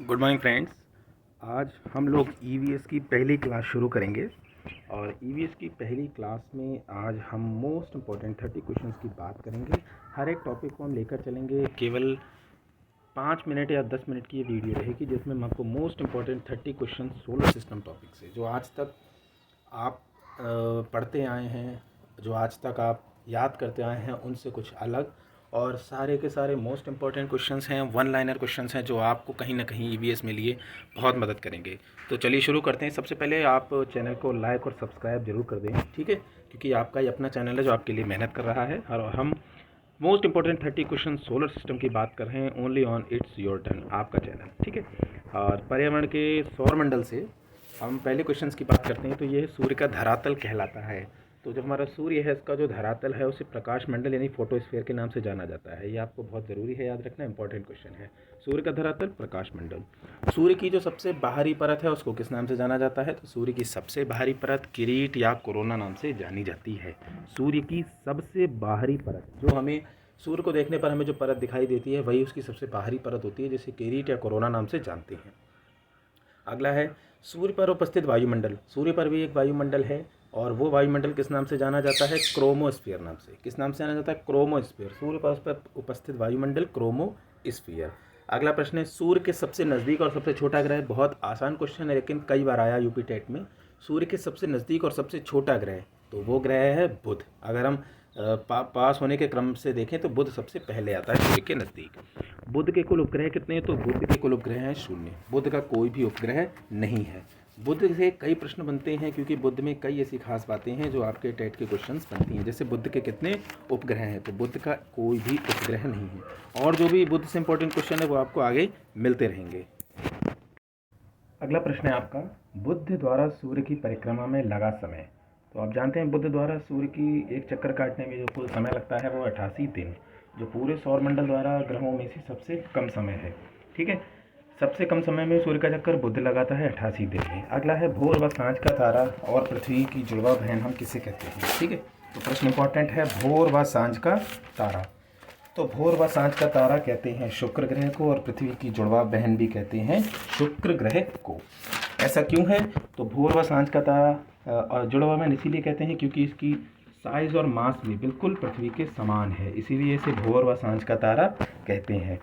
Good morning friends. आज हम लोग ईवीएस की पहली क्लास शुरू करेंगे और ईवीएस की पहली क्लास में आज हम मोस्ट इम्पॉर्टेंट 30 क्वेश्चंस की बात करेंगे। हर एक टॉपिक को हम लेकर चलेंगे। केवल 5 मिनट या 10 मिनट की ये वीडियो रहेगी जिसमें हम आपको most important 30 question solar system topic से जो आज तक आप पढ़ते आए हैं, जो आज तक आप याद करते आए हैं, उनसे कुछ अलग और सारे के सारे मोस्ट इम्पॉर्टेंट क्वेश्चंस हैं, वन लाइनर क्वेश्चंस हैं जो आपको कहीं ना कहीं ईवीएस में लिए बहुत मदद करेंगे। तो चलिए शुरू करते हैं। सबसे पहले आप चैनल को लाइक और सब्सक्राइब जरूर कर दें, ठीक है, क्योंकि आपका ही अपना चैनल है जो आपके लिए मेहनत कर रहा है। और हम most important 30 question solar system की बात कर रहे हैं only on it's your turn, आपका चैनल, ठीक है। और पर्यावरण के सौरमंडल से हम पहले क्वेश्चंस की बात करते हैं। तो ये सूर्य का धरातल कहलाता है। तो जो हमारा सूर्य है, इसका जो धरातल है उसे प्रकाश मंडल यानी फोटोस्फीयर के नाम से जाना जाता है। ये आपको बहुत ज़रूरी है याद रखना, इंपॉर्टेंट क्वेश्चन है। सूर्य का धरातल, प्रकाश मंडल। सूर्य की जो सबसे बाहरी परत है उसको किस नाम से जाना जाता है? तो सूर्य की सबसे बाहरी परत किरीट या कोरोना नाम से जानी जाती है। सूर्य की सबसे बाहरी परत, जो हमें सूर्य को देखने पर हमें जो परत दिखाई देती है वही उसकी सबसे बाहरी परत होती है, जिसे किरीट या कोरोना नाम से जानते हैं। अगला है सूर्य पर उपस्थित वायुमंडल। सूर्य पर भी एक वायुमंडल है और वो वायुमंडल किस नाम से जाना जाता है? क्रोमोस्फीयर नाम से। किस नाम से जाना जाता है? क्रोमोस्फीयर। सूर्य पर उपस्थित वायुमंडल क्रोमोस्फीयर। अगला प्रश्न है सूर्य के सबसे नज़दीक और सबसे छोटा ग्रह। बहुत आसान क्वेश्चन है लेकिन कई बार आया यूपी टेट में। सूर्य के सबसे नज़दीक और सबसे छोटा ग्रह, तो वो ग्रह है बुध। अगर हम पास होने के क्रम से देखें तो बुध सबसे पहले आता है सूर्य के नज़दीक। बुध के कुल उपग्रह कितने हैं? तो बुध के कुल उपग्रह हैं 0। बुध का कोई भी उपग्रह नहीं है। बुध से कई प्रश्न बनते हैं क्योंकि बुध में कई ऐसी खास बातें हैं जो आपके टेट के क्वेश्चंस बनती हैं। जैसे बुध के कितने उपग्रह हैं? तो बुध का कोई भी उपग्रह नहीं है। और जो भी बुध से इंपॉर्टेंट क्वेश्चन है वो आपको आगे मिलते रहेंगे। अगला प्रश्न है आपका, बुध द्वारा सूर्य की परिक्रमा में लगा समय। तो आप जानते हैं बुध द्वारा सूर्य की एक चक्कर काटने में जो कुल समय लगता है वो 88 दिन, जो पूरे सौरमंडल द्वारा ग्रहों में से सबसे कम समय है, ठीक है। सबसे कम समय में सूर्य का चक्कर बुध लगाता है 88 दिन में। अगला है भोर व सांझ का तारा और पृथ्वी की जुड़वा बहन हम किसे कहते हैं, ठीक है। तो प्रश्न इंपॉर्टेंट है, भोर व सांझ का तारा। तो भोर व सांझ का तारा कहते हैं शुक्र ग्रह को और पृथ्वी की जुड़वा बहन भी कहते हैं शुक्र ग्रह को। ऐसा क्यों है? तो भोर व सांझ का तारा और जुड़वा बहन इसीलिए कहते हैं क्योंकि इसकी साइज और मास भी बिल्कुल पृथ्वी के समान है, इसीलिए इसे भोर व सांझ का तारा कहते हैं।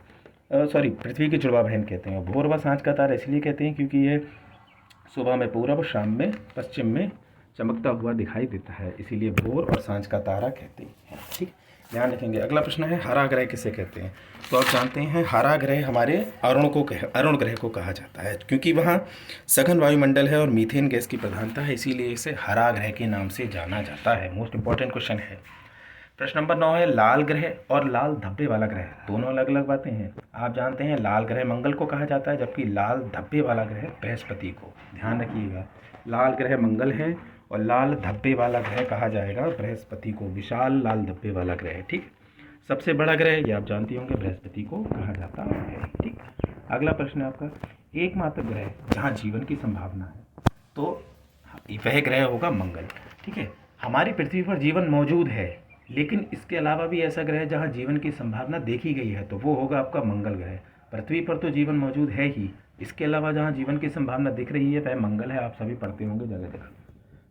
पृथ्वी की जुड़वा बहन कहते हैं। भोर व सांझ का तारा इसलिए कहते हैं क्योंकि ये सुबह में पूरब, शाम में पश्चिम में चमकता हुआ दिखाई देता है, इसीलिए भोर और सांझ का तारा कहते हैं, ठीक, ध्यान रखेंगे। अगला प्रश्न है हरा ग्रह किसे कहते हैं? तो आप जानते हैं हरा ग्रह हमारे अरुण ग्रह को कहा जाता है क्योंकि वहाँ सघन वायुमंडल है और मीथेन गैस की प्रधानता है, इसीलिए इसे हरा ग्रह के नाम से जाना जाता है। मोस्ट इंपॉर्टेंट क्वेश्चन है। प्रश्न नंबर 9 है लाल ग्रह और लाल धब्बे वाला ग्रह, दोनों अलग अलग बातें हैं। आप जानते हैं लाल ग्रह मंगल को कहा जाता है जबकि लाल धब्बे वाला ग्रह बृहस्पति को। ध्यान रखिएगा, लाल ग्रह मंगल है और लाल धब्बे वाला ग्रह कहा जाएगा बृहस्पति को। विशाल लाल धब्बे वाला ग्रह, ठीक। सबसे बड़ा ग्रह ये आप जानते होंगे बृहस्पति को कहा जाता है, ठीक। अगला प्रश्न है आपका, एकमात्र ग्रह जहाँ जीवन की संभावना है, तो वह ग्रह होगा मंगल, ठीक है। हमारी पृथ्वी पर जीवन मौजूद है लेकिन इसके अलावा भी ऐसा ग्रह जहाँ जीवन की संभावना देखी गई है तो वो होगा आपका मंगल ग्रह। पृथ्वी पर तो जीवन मौजूद है ही, इसके अलावा जहाँ जीवन की संभावना दिख रही है वह मंगल है। आप सभी पढ़ते होंगे जगह जगह।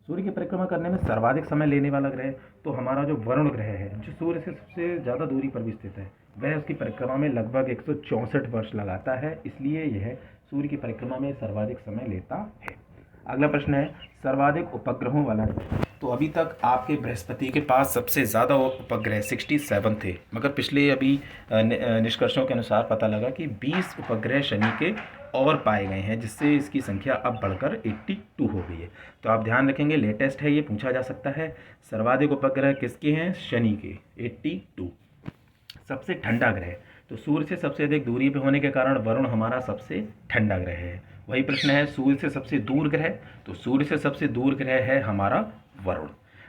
सूर्य की परिक्रमा करने में सर्वाधिक समय लेने वाला ग्रह तो हमारा जो वरुण ग्रह है, जो सूर्य से सबसे ज़्यादा दूरी पर भी स्थित है, वह उसकी परिक्रमा में लगभग 164 वर्ष लगाता है, इसलिए यह सूर्य की परिक्रमा में सर्वाधिक समय लेता है। अगला प्रश्न है सर्वाधिक उपग्रहों वाला ग्रह। तो अभी तक आपके बृहस्पति के पास सबसे ज़्यादा उपग्रह 67 थे, मगर पिछले अभी निष्कर्षों के अनुसार पता लगा कि 20 उपग्रह शनि के और पाए गए हैं, जिससे इसकी संख्या अब बढ़कर 82 हो गई है। तो आप ध्यान रखेंगे, लेटेस्ट है, ये पूछा जा सकता है। सर्वाधिक उपग्रह किसके हैं? शनि के, 82। सबसे ठंडा ग्रह, तो सूर्य से सबसे अधिक दूरी पर होने के कारण वरुण हमारा सबसे ठंडा ग्रह है। वही प्रश्न है सूर्य से सबसे दूर ग्रह, तो सूर्य से सबसे दूर ग्रह है हमारा वरुण।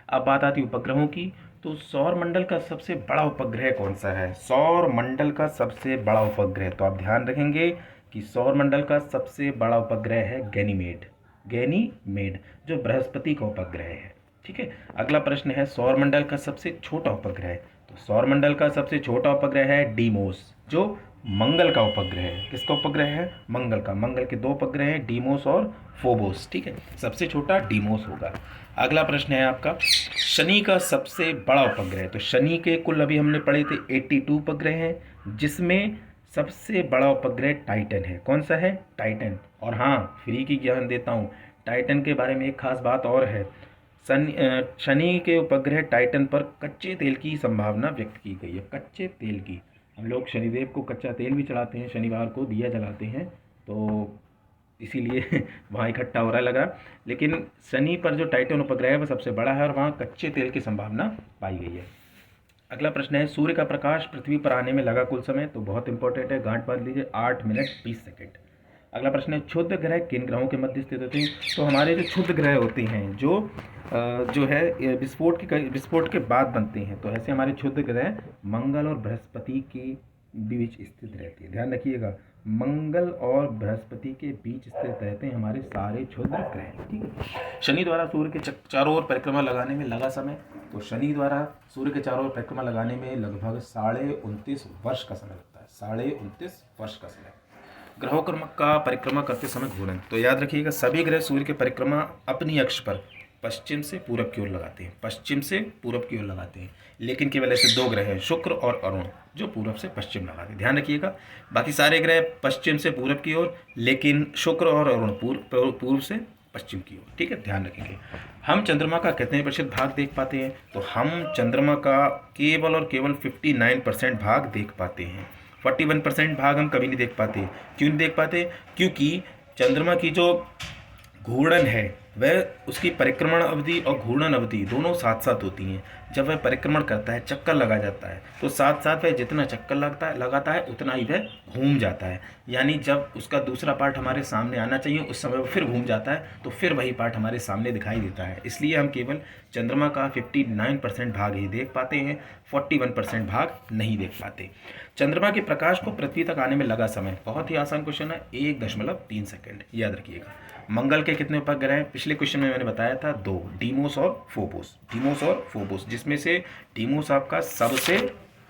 अब बात आती है उपग्रहों की, तो सौर मंडल का सबसे बड़ा उपग्रह कौन सा है? सौर मंडल का सबसे बड़ा उपग्रह, तो आप ध्यान रखेंगे कि सौर मंडल का सबसे बड़ा उपग्रह है गैनीमेड, जो बृहस्पति का उपग्रह है, ठीक है। अगला प्रश्न है सौर मंडल का सबसे छोटा उपग्रह, तो सौर मंडल का सबसे छोटा उपग्रह है डीमोस, जो मंगल का उपग्रह है। किसका उपग्रह है? मंगल का। मंगल के 2 उपग्रह हैं, डीमोस और फोबोस। ठीक है, सबसे छोटा डीमोस होगा। अगला प्रश्न है आपका, शनि का सबसे बड़ा उपग्रह। तो शनि के कुल अभी हमने पढ़े थे 82 उपग्रह हैं, जिसमें सबसे बड़ा उपग्रह टाइटन है। कौन सा है? टाइटन। और हाँ, फ्री की ज्ञान देता हूँ, टाइटन के बारे में एक खास बात और है। शनि के उपग्रह टाइटन पर कच्चे तेल की संभावना व्यक्त की गई है। कच्चे तेल की, हम लोग शनिदेव को कच्चा तेल भी चढ़ाते हैं, शनिवार को दिया जलाते हैं, तो इसीलिए वहाँ इकट्ठा हो रहा लगा। लेकिन शनि पर जो टाइटन उपग्रह है वो सबसे बड़ा है और वहाँ कच्चे तेल की संभावना पाई गई है। अगला प्रश्न है, सूर्य का प्रकाश पृथ्वी पर आने में लगा कुल समय। तो बहुत इंपॉर्टेंट है, गांठ बांध लीजिए, 8 मिनट 20 सेकेंड। अगला प्रश्न है, क्षुद्र ग्रह किन ग्रहों के मध्य स्थित होते हैं? तो हमारे जो क्षुद्र ग्रह होते हैं, जो है विस्फोट के बाद बनते हैं, तो ऐसे हमारे क्षुद्र ग्रह मंगल और बृहस्पति के बीच स्थित रहती है। ध्यान रखिएगा, मंगल और बृहस्पति के बीच स्थित रहते हैं हमारे सारे क्षुद्र ग्रह। ठीक है। शनि द्वारा सूर्य के चारों ओर परिक्रमा लगाने में लगा समय। तो शनि द्वारा सूर्य के चारों ओर परिक्रमा लगाने में लगभग 29.5 वर्ष का समय लगता है। 29.5 वर्ष का समय। ग्रहों का परिक्रमा करते समय घूर्णन। तो याद रखिएगा, सभी ग्रह सूर्य की परिक्रमा अपनी अक्ष पर पश्चिम से पूरब की ओर लगाते हैं। पश्चिम से पूरब की ओर लगाते हैं, लेकिन केवल ऐसे 2 ग्रह हैं, शुक्र और अरुण, जो पूरब से पश्चिम लगाते हैं। ध्यान रखिएगा, बाकी सारे ग्रह पश्चिम से पूरब की ओर, लेकिन शुक्र और अरुण पूर्व से पश्चिम की ओर। ठीक है, ध्यान रखेंगे। हम चंद्रमा का कितने प्रतिशत भाग देख पाते हैं? तो हम चंद्रमा का केवल और केवल 59% भाग देख पाते हैं। 41% भाग हम कभी नहीं देख पाते। क्यों नहीं देख पाते? क्योंकि चंद्रमा की जो घूर्णन है वह, उसकी परिक्रमण अवधि और घूर्णन अवधि दोनों साथ साथ होती हैं। जब वह परिक्रमण करता है, चक्कर लगा जाता है, तो साथ साथ वह जितना चक्कर लगाता है उतना ही वह घूम जाता है। यानी जब उसका दूसरा पार्ट हमारे सामने आना चाहिए, उस समय वो फिर घूम जाता है, तो फिर वही पार्ट हमारे सामने दिखाई देता है। इसलिए हम केवल चंद्रमा का 59% भाग ही देख पाते हैं, 41% भाग नहीं देख पाते। चंद्रमा के प्रकाश को पृथ्वी तक आने में लगा समय, बहुत ही आसान क्वेश्चन है, 1.3 सेकेंड। याद रखिएगा। मंगल के कितने उपग्रह हैं? पिछले क्वेश्चन में मैंने बताया था 2, डीमोस और फोबोस। डीमोस और फोबोस, जिसमें से डीमोस आपका सबसे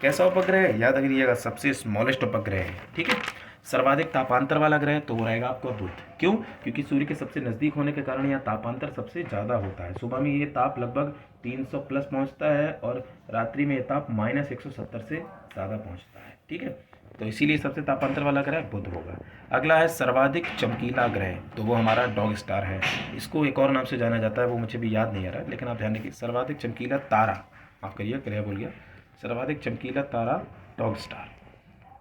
कैसा उपग्रह है? याद रखिएगा, सबसे स्मॉलेस्ट उपग्रह है। ठीक है। सर्वाधिक तापांतर वाला ग्रह तो वो रहेगा आपका बुध। क्यों? क्योंकि सूर्य के सबसे नज़दीक होने के कारण यहाँ तापांतर सबसे ज़्यादा होता है। सुबह में ये ताप लगभग 300 प्लस पहुँचता है और रात्रि में ये ताप -170 से ज़्यादा पहुँचता है। ठीक है, तो इसीलिए सबसे तापांतर वाला ग्रह बुध होगा। अगला है सर्वाधिक चमकीला ग्रह, तो वो हमारा डॉग स्टार है। इसको एक और नाम से जाना जाता है, वो मुझे भी याद नहीं आ रहा, लेकिन आप ध्यान रखिए, सर्वाधिक चमकीला तारा, माफ करिए ग्रह बोल गया, सर्वाधिक चमकीला तारा डॉग स्टार।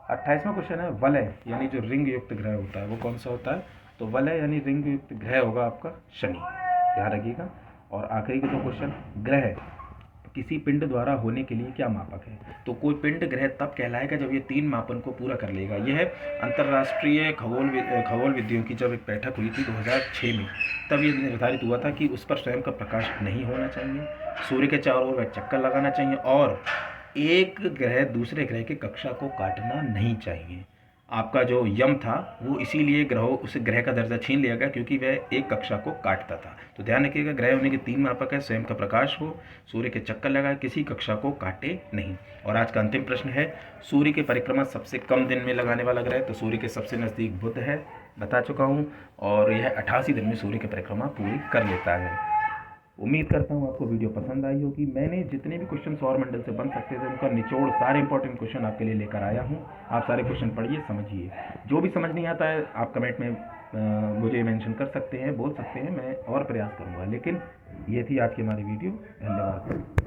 28वां क्वेश्चन है, वलय यानी जो रिंग युक्त ग्रह होता है वो कौन सा होता है? तो वलय यानी रिंग युक्त ग्रह होगा आपका शनि। ध्यान रखिएगा। और आखिरी का जो क्वेश्चन, ग्रह किसी पिंड द्वारा होने के लिए क्या मापक है? तो कोई पिंड ग्रह तब कहलाएगा जब ये 3 मापन को पूरा कर लेगा। यह अंतर्राष्ट्रीय खगोल विद्यों की जब एक बैठक हुई थी 2006 में, तब ये निर्धारित हुआ था कि उस पर स्वयं का प्रकाश नहीं होना चाहिए, सूर्य के चारों ओर वह चक्कर लगाना चाहिए और एक ग्रह दूसरे ग्रह की कक्षा को काटना नहीं चाहिए। आपका जो यम था वो इसीलिए उस ग्रह का दर्जा छीन लिया गया क्योंकि वह एक कक्षा को काटता था। तो ध्यान रखिएगा, ग्रह होने के 3 मापक है, स्वयं का प्रकाश हो, सूर्य के चक्कर लगाए, किसी कक्षा को काटे नहीं। और आज का अंतिम प्रश्न है, सूर्य की परिक्रमा सबसे कम दिन में लगाने वाला ग्रह। तो सूर्य के सबसे नज़दीक बुध है, बता चुका हूँ, और यह 88 दिन में सूर्य की परिक्रमा पूरी कर लेता है। उम्मीद करता हूँ आपको वीडियो पसंद आई होगी। मैंने जितने भी क्वेश्चन सौरमंडल से बन सकते थे उनका निचोड़, सारे इंपॉर्टेंट क्वेश्चन आपके लिए लेकर आया हूँ। आप सारे क्वेश्चन पढ़िए, समझिए। जो भी समझ नहीं आता है आप कमेंट में मुझे मेंशन कर सकते हैं, बोल सकते हैं, मैं और प्रयास करूँगा। लेकिन ये थी आज की हमारी वीडियो। धन्यवाद।